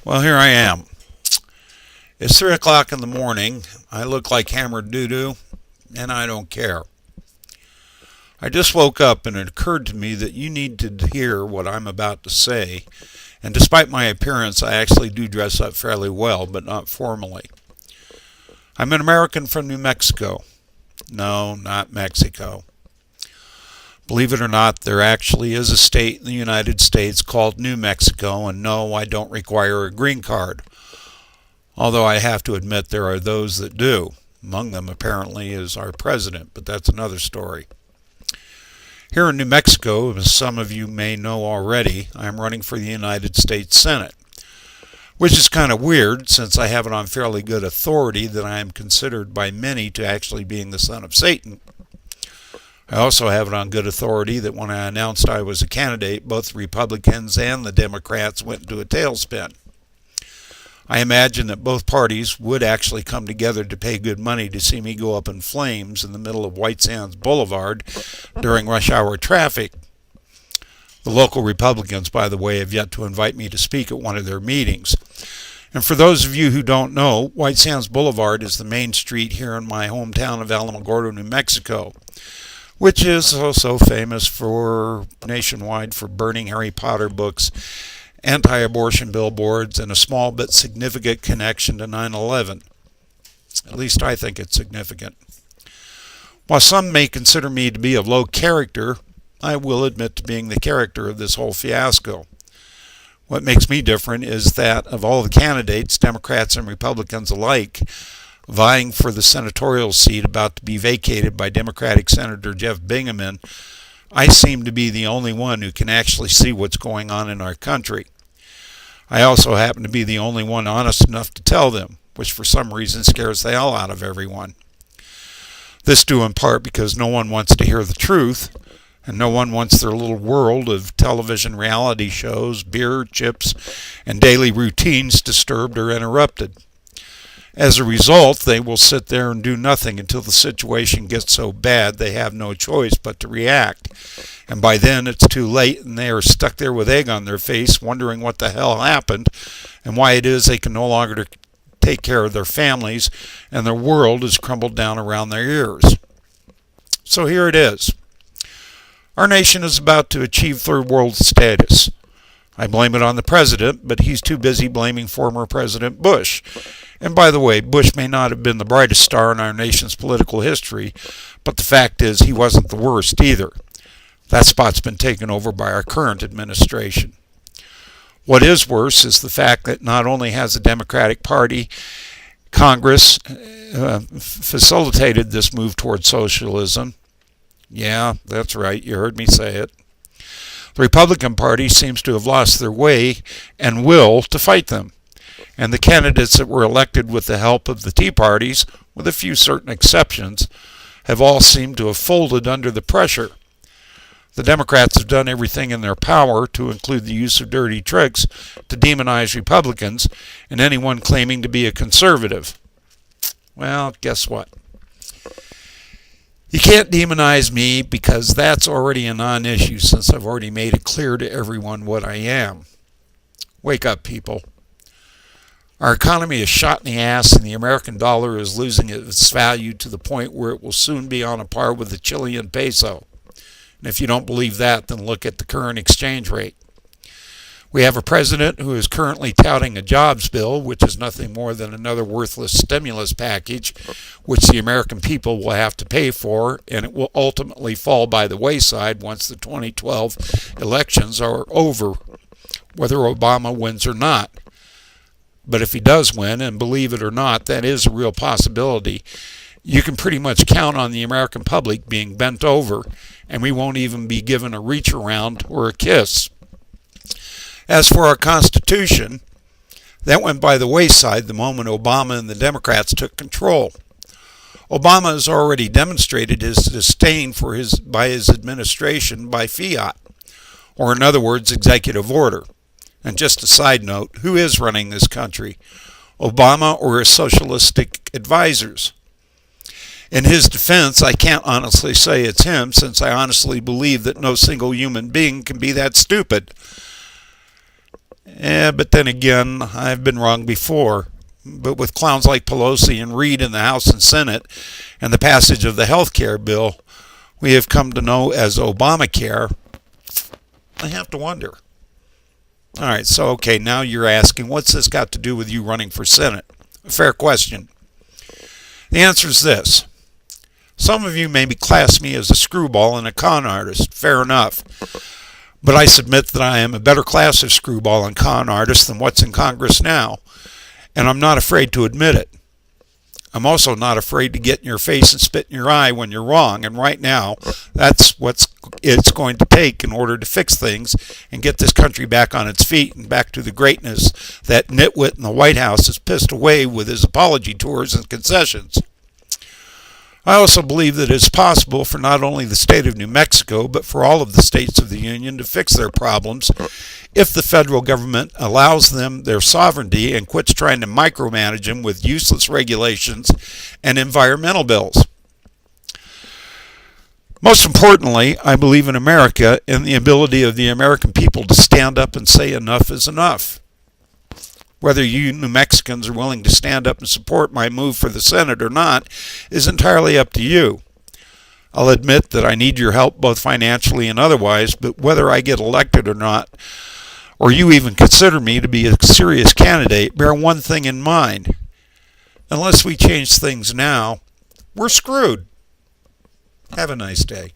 Well, here I am. It's 3 o'clock in the morning. I look like hammered doo-doo, and I don't care. I just woke up and it occurred to me that you need to hear what I'm about to say. And despite my appearance, I actually do dress up fairly well, but not formally. I'm an American from New Mexico. No, not Mexico. Believe it or not, there actually is a state in the United States called New Mexico, and no, I don't require a green card. Although I have to admit there are those that do. Among them, apparently, is our president, but that's another story. Here in New Mexico, as some of you may know already, I'm running for the United States Senate, which is kind of weird since I have it on fairly good authority that I am considered by many to actually being the son of Satan. I also have it on good authority that when I announced I was a candidate, both the Republicans and the Democrats went into a tailspin. I imagine that both parties would actually come together to pay good money to see me go up in flames in the middle of White Sands Boulevard during rush hour traffic. The local Republicans, by the way, have yet to invite me to speak at one of their meetings. And for those of you who don't know, White Sands Boulevard is the main street here in my hometown of Alamogordo, New Mexico, which is also famous for nationwide for burning Harry Potter books, anti-abortion billboards, and a small but significant connection to 9/11. At least I think it's significant. While some may consider me to be of low character, I will admit to being the character of this whole fiasco. What makes me different is that of all the candidates, Democrats and Republicans alike, vying for the senatorial seat about to be vacated by Democratic Senator Jeff Bingaman, I seem to be the only one who can actually see what's going on in our country. I also happen to be the only one honest enough to tell them, which for some reason scares the hell out of everyone. This due in part because no one wants to hear the truth, and no one wants their little world of television reality shows, beer, chips, and daily routines disturbed or interrupted. As a result, they will sit there and do nothing until the situation gets so bad they have no choice but to react. And by then it's too late and they are stuck there with egg on their face wondering what the hell happened and why it is they can no longer take care of their families and their world has crumbled down around their ears. So here it is. Our nation is about to achieve third world status. I blame it on the president, but he's too busy blaming former President Bush. And by the way, Bush may not have been the brightest star in our nation's political history, but the fact is he wasn't the worst either. That spot's been taken over by our current administration. What is worse is the fact that not only has the Democratic Party, Congress, facilitated this move toward socialism. Yeah, that's right, you heard me say it. The Republican Party seems to have lost their way and will to fight them. And the candidates that were elected with the help of the Tea Parties, with a few certain exceptions, have all seemed to have folded under the pressure. The Democrats have done everything in their power, to include the use of dirty tricks, to demonize Republicans and anyone claiming to be a conservative. Well, guess what? You can't demonize me because that's already a non-issue since I've already made it clear to everyone what I am. Wake up, people. Our economy is shot in the ass and the American dollar is losing its value to the point where it will soon be on a par with the Chilean peso. And if you don't believe that, then look at the current exchange rate. We have a president who is currently touting a jobs bill, which is nothing more than another worthless stimulus package, which the American people will have to pay for, and it will ultimately fall by the wayside once the 2012 elections are over, whether Obama wins or not. But if he does win, and believe it or not, that is a real possibility, you can pretty much count on the American public being bent over, and we won't even be given a reach around or a kiss. As for our Constitution, that went by the wayside the moment Obama and the Democrats took control. Obama has already demonstrated his disdain by his administration by fiat, or in other words, executive order. And just a side note, who is running this country? Obama or his socialistic advisors? In his defense, I can't honestly say it's him, since I honestly believe that no single human being can be that stupid. But then again, I've been wrong before. But with clowns like Pelosi and Reid in the House and Senate and the passage of the health care bill we have come to know as Obamacare, I have to wonder. All right, so okay, now you're asking, what's this got to do with you running for Senate? A fair question. The answer is this. Some of you maybe class me as a screwball and a con artist. Fair enough. But I submit that I am a better class of screwball and con artist than what's in Congress now, and I'm not afraid to admit it. I'm also not afraid to get in your face and spit in your eye when you're wrong, and right now, that's what it's going to take in order to fix things and get this country back on its feet and back to the greatness that nitwit in the White House has pissed away with his apology tours and concessions. I also believe that it is possible for not only the state of New Mexico, but for all of the states of the Union to fix their problems if the federal government allows them their sovereignty and quits trying to micromanage them with useless regulations and environmental bills. Most importantly, I believe in America and the ability of the American people to stand up and say enough is enough. Whether you New Mexicans are willing to stand up and support my move for the Senate or not is entirely up to you. I'll admit that I need your help both financially and otherwise, but whether I get elected or not, or you even consider me to be a serious candidate, bear one thing in mind. Unless we change things now, we're screwed. Have a nice day.